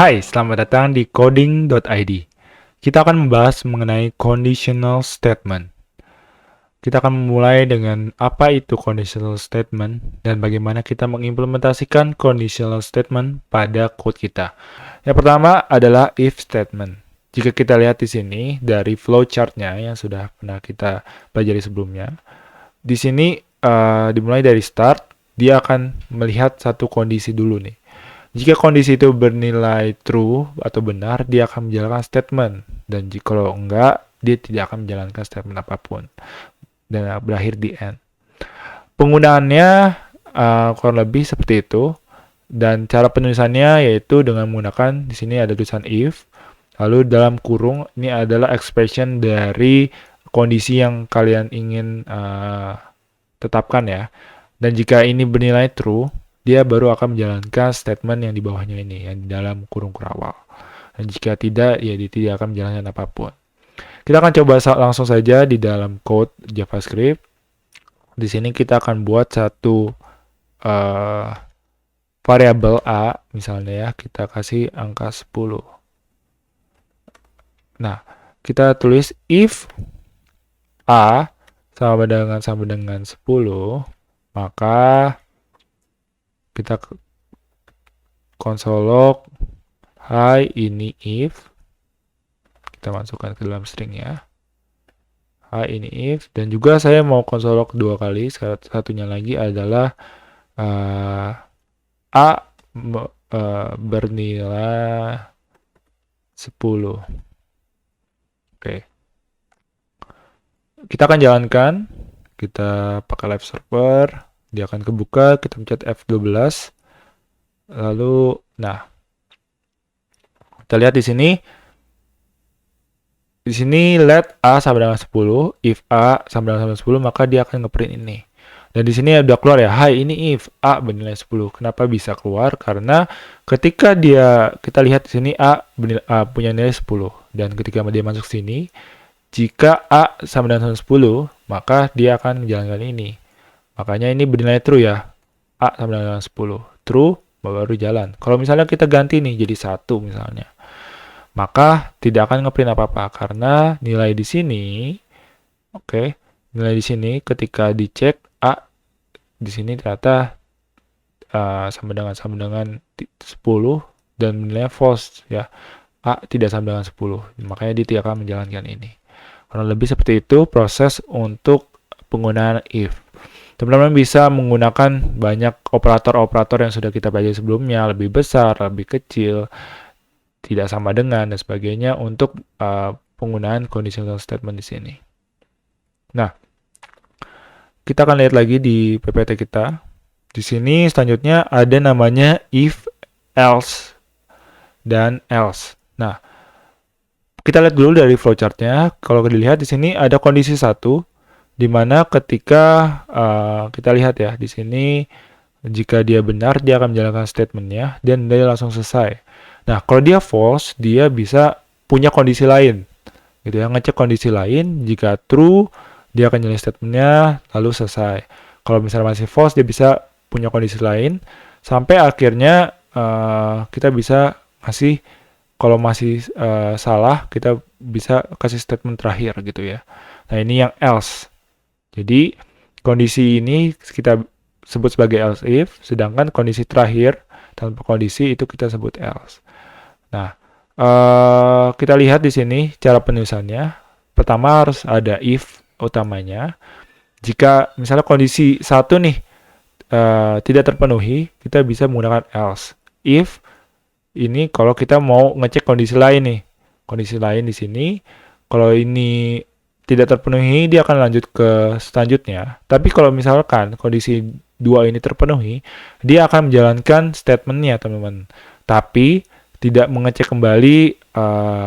Hai, selamat datang di coding.id. Kita akan membahas mengenai conditional statement. Kita akan memulai dengan apa itu conditional statement dan bagaimana kita mengimplementasikan conditional statement pada code kita. Yang pertama adalah if statement. Jika kita lihat di sini dari flowchart-nya yang sudah pernah kita pelajari sebelumnya, di sini dimulai dari start, dia akan melihat satu kondisi dulu nih. Jika kondisi itu bernilai true atau benar, dia akan menjalankan statement. Dan jika kalau enggak, dia tidak akan menjalankan statement apapun. Dan berakhir di end. Penggunaannya kurang lebih seperti itu. Dan cara penulisannya yaitu dengan menggunakan, di sini ada tulisan if. Lalu dalam kurung, ini adalah expression dari kondisi yang kalian ingin tetapkan ya. Dan jika ini bernilai true, dia baru akan menjalankan statement yang di bawahnya ini, yang di dalam kurung kurawal. Dan jika tidak, ya dia tidak akan menjalankan apapun. Kita akan coba langsung saja di dalam code JavaScript. Di sini kita akan buat satu variabel A, misalnya ya, kita kasih angka 10. Nah, kita tulis if A sama dengan 10, maka kita console log hi ini if, kita masukkan ke dalam string ya, hi ini if, dan juga saya mau console log dua kali, satunya lagi adalah A bernilai 10. Oke, kita akan jalankan, kita pakai live server, dia akan kebuka, kita pencet F12. Lalu, nah, kita lihat di sini. Di sini let A sama dengan 10. If A sama dengan 10, maka dia akan ngeprint ini. Dan di sini udah keluar ya, hi ini if A bernilai 10. Kenapa bisa keluar? Karena ketika kita lihat di sini A punya nilai 10. Dan ketika dia masuk sini, jika A sama dengan 10, maka dia akan menjalankan ini. Makanya ini bernilai true ya. A sama dengan 10. True, baru jalan. Kalau misalnya kita ganti nih jadi 1 misalnya, maka tidak akan ngeprint apa-apa karena nilai di sini, nilai di sini ketika dicek A di sini ternyata sama dengan 10 dan nilainya false ya. A tidak sama dengan 10. Makanya dia tidak akan menjalankan ini. Kurang lebih seperti itu proses untuk penggunaan if. Teman-teman bisa menggunakan banyak operator-operator yang sudah kita pelajari sebelumnya, lebih besar, lebih kecil, tidak sama dengan, dan sebagainya untuk penggunaan conditional statement di sini. Nah, kita akan lihat lagi di PPT kita. Di sini selanjutnya ada namanya if, else, dan else. Nah, kita lihat dulu dari flowchart-nya. Kalau dilihat di sini ada kondisi 1, di mana ketika kita lihat ya di sini, jika dia benar dia akan menjalankan statementnya dan dia langsung selesai. Nah, kalau dia false, dia bisa punya kondisi lain, gitu ya, ngecek kondisi lain. Jika true, dia akan jalankan statementnya lalu selesai. Kalau misalnya masih false, dia bisa punya kondisi lain sampai akhirnya kita bisa kasih, kalau masih salah, kita bisa kasih statement terakhir gitu ya. Nah, ini yang else. Jadi, kondisi ini kita sebut sebagai else if, sedangkan kondisi terakhir tanpa kondisi itu kita sebut else. Nah, kita lihat di sini cara penulisannya. Pertama harus ada if utamanya. Jika misalnya kondisi 1 nih tidak terpenuhi, kita bisa menggunakan else. If ini kalau kita mau ngecek kondisi lain nih. Kondisi lain di sini, kalau ini tidak terpenuhi, dia akan lanjut ke selanjutnya. Tapi kalau misalkan kondisi 2 ini terpenuhi, dia akan menjalankan statementnya, teman-teman. Tapi tidak mengecek kembali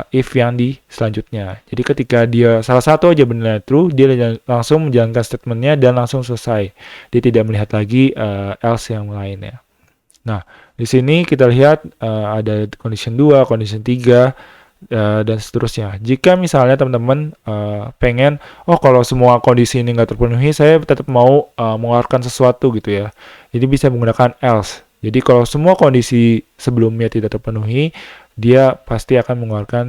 if yang di selanjutnya. Jadi ketika dia salah satu aja benar true, dia langsung menjalankan statementnya dan langsung selesai. Dia tidak melihat lagi else yang lainnya. Nah, di sini kita lihat ada condition 2, condition 3, dan seterusnya. Jika misalnya teman-teman pengen, kalau semua kondisi ini nggak terpenuhi, saya tetap mau mengeluarkan sesuatu gitu ya. Jadi bisa menggunakan else. Jadi kalau semua kondisi sebelumnya tidak terpenuhi, dia pasti akan mengeluarkan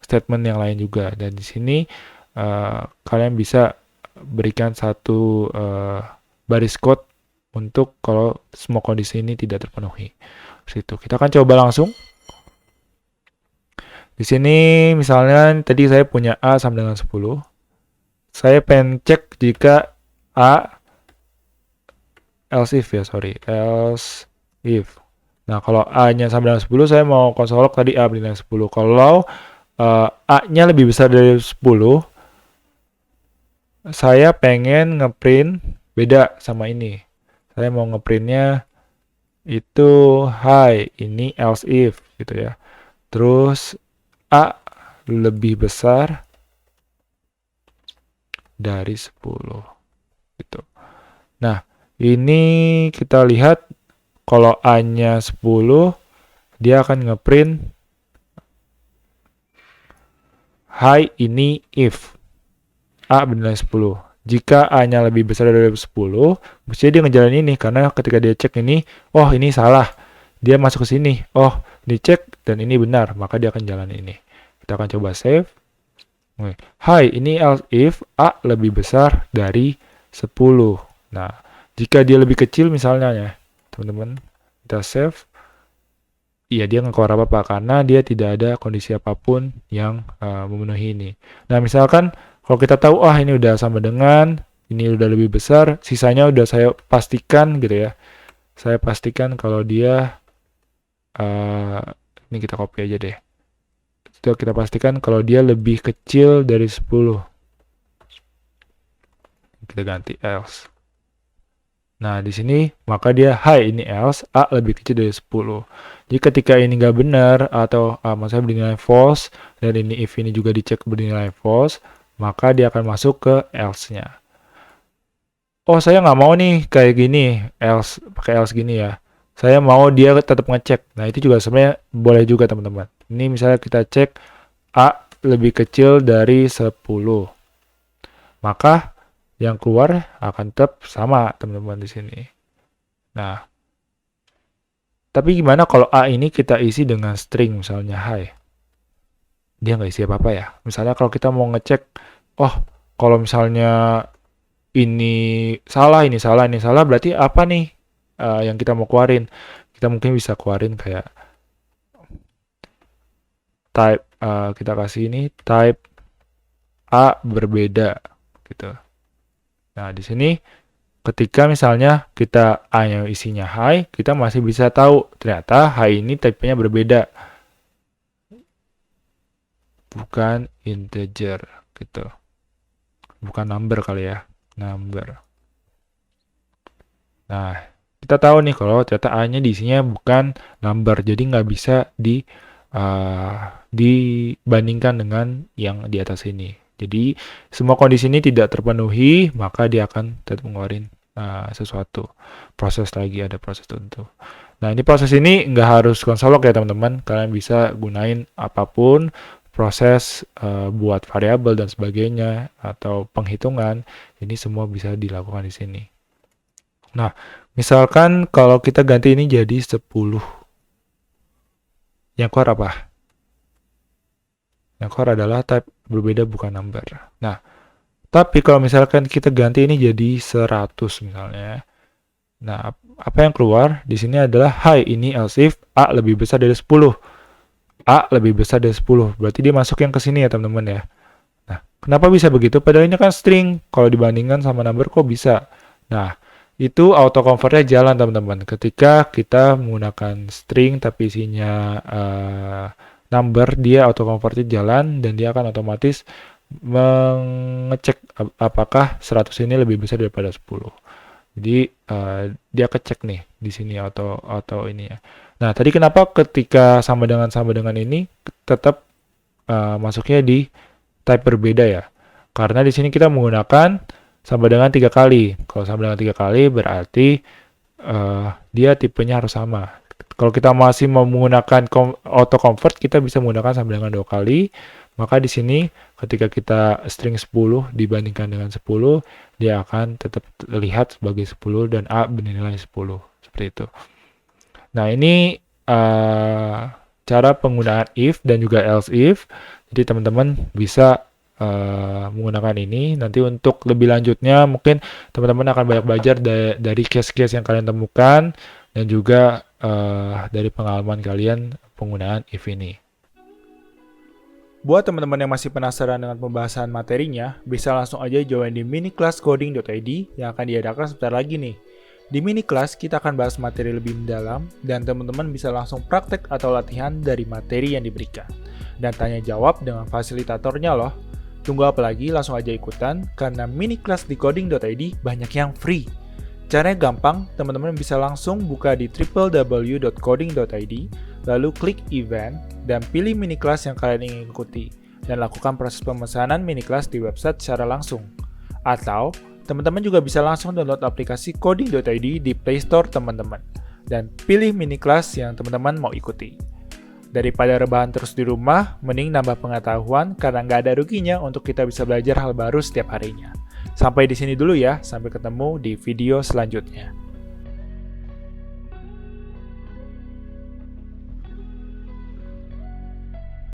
statement yang lain juga. Dan di sini kalian bisa berikan satu baris code untuk kalau semua kondisi ini tidak terpenuhi. Situ kita akan coba langsung. Di sini misalnya tadi saya punya A sama dengan 10. Saya pengen cek jika A else if else if. Nah, kalau A-nya sama dengan 10, saya mau konsolog tadi A bernilai 10. Kalau A-nya lebih besar dari 10, saya pengen ngeprint beda sama ini. Saya mau ngeprintnya itu hi, ini else if gitu ya. Terus A lebih besar dari 10 gitu. Nah, ini kita lihat kalau A-nya 10, dia akan ngeprint hi, ini if A bernilai 10. Jika A-nya lebih besar dari 10, mesti dia ngejalanin ini karena ketika dia cek ini, oh ini salah. Dia masuk ke sini, oh dicek dan ini benar, maka dia akan jalan ini. Kita akan coba save. Hi, ini else if A lebih besar dari 10. Nah, jika dia lebih kecil misalnya ya, teman-teman, kita save. Iya, dia nggak keluar apa-apa karena dia tidak ada kondisi apapun yang memenuhi ini. Nah, misalkan kalau kita tahu, ini udah sama dengan, ini udah lebih besar, sisanya udah saya pastikan gitu ya. Saya pastikan kalau dia, ini kita copy aja deh. Sudah kita pastikan kalau dia lebih kecil dari 10. Kita ganti else. Nah, di sini maka dia hi, ini else, A lebih kecil dari 10. Jadi ketika ini nggak benar atau maksudnya bernilai false dan ini if ini juga dicek bernilai false, maka dia akan masuk ke else-nya. Oh, saya nggak mau nih kayak gini, else pakai else gini ya. Saya mau dia tetap ngecek. Nah, itu juga sebenarnya boleh juga teman-teman. Ini misalnya kita cek A lebih kecil dari 10. Maka yang keluar akan tetap sama teman-teman di sini. Nah, tapi gimana kalau A ini kita isi dengan string misalnya hi? Dia nggak isi apa-apa ya. Misalnya kalau kita mau ngecek, oh kalau misalnya ini salah, berarti apa nih yang kita mau keluarin? Kita mungkin bisa keluarin kayak type, kita kasih ini type A berbeda gitu. Nah, di sini ketika misalnya kita A-nya isinya high, kita masih bisa tahu ternyata high ini type-nya berbeda. Bukan integer gitu. Bukan number kali ya, number. Nah, kita tahu nih kalau ternyata A-nya diisinya bukan number, jadi nggak bisa dibandingkan dengan yang di atas ini. Jadi semua kondisi ini tidak terpenuhi, maka dia akan tetap mengeluarkan sesuatu. Proses lagi, ada proses tentu. Nah, ini proses ini nggak harus konsolog ya teman-teman. Kalian bisa gunain apapun proses buat variabel dan sebagainya atau penghitungan. Ini semua bisa dilakukan di sini. Nah, misalkan kalau kita ganti ini jadi 10. Yang keluar apa? Yang keluar adalah type berbeda bukan number. Nah, tapi kalau misalkan kita ganti ini jadi 100 misalnya. Nah, apa yang keluar di sini adalah hi, ini else if A lebih besar dari 10. A lebih besar dari 10. Berarti dia masuk yang ke sini ya, teman-teman ya. Nah, kenapa bisa begitu? Padahal ini kan string. Kalau dibandingkan sama number kok bisa? Nah, itu auto convertnya jalan teman-teman. Ketika kita menggunakan string tapi isinya number, dia auto convertnya jalan dan dia akan otomatis mengecek apakah 100 ini lebih besar daripada 10. Jadi dia kecek nih di sini auto ini ya. Nah, tadi kenapa ketika sama dengan ini tetap masuknya di type berbeda ya? Karena di sini kita menggunakan sama dengan 3 kali. Kalau sama dengan 3 kali berarti dia tipenya harus sama. Kalau kita masih mau menggunakan auto convert, kita bisa menggunakan sama dengan 2 kali. Maka di sini ketika kita string 10 dibandingkan dengan 10, dia akan tetap terlihat sebagai 10 dan A bernilai 10. Seperti itu. Nah, ini cara penggunaan if dan juga else if. Jadi teman-teman bisa menggunakan ini. Nanti untuk lebih lanjutnya mungkin teman-teman akan banyak belajar dari case-case yang kalian temukan dan juga dari pengalaman kalian penggunaan if ini. Buat teman-teman yang masih penasaran dengan pembahasan materinya, bisa langsung aja join di mini class coding.id yang akan diadakan sebentar lagi nih. Di mini class, kita akan bahas materi lebih mendalam dan teman-teman bisa langsung praktek atau latihan dari materi yang diberikan. Dan tanya jawab dengan fasilitatornya loh. Tunggu apa lagi, langsung aja ikutan, karena mini class di coding.id banyak yang free. Caranya gampang, teman-teman bisa langsung buka di www.coding.id, lalu klik event, dan pilih mini class yang kalian ingin ikuti, dan lakukan proses pemesanan mini class di website secara langsung. Atau, teman-teman juga bisa langsung download aplikasi coding.id di Play Store teman-teman, dan pilih mini class yang teman-teman mau ikuti. Daripada rebahan terus di rumah, mending nambah pengetahuan karena nggak ada ruginya untuk kita bisa belajar hal baru setiap harinya. Sampai di sini dulu ya, sampai ketemu di video selanjutnya.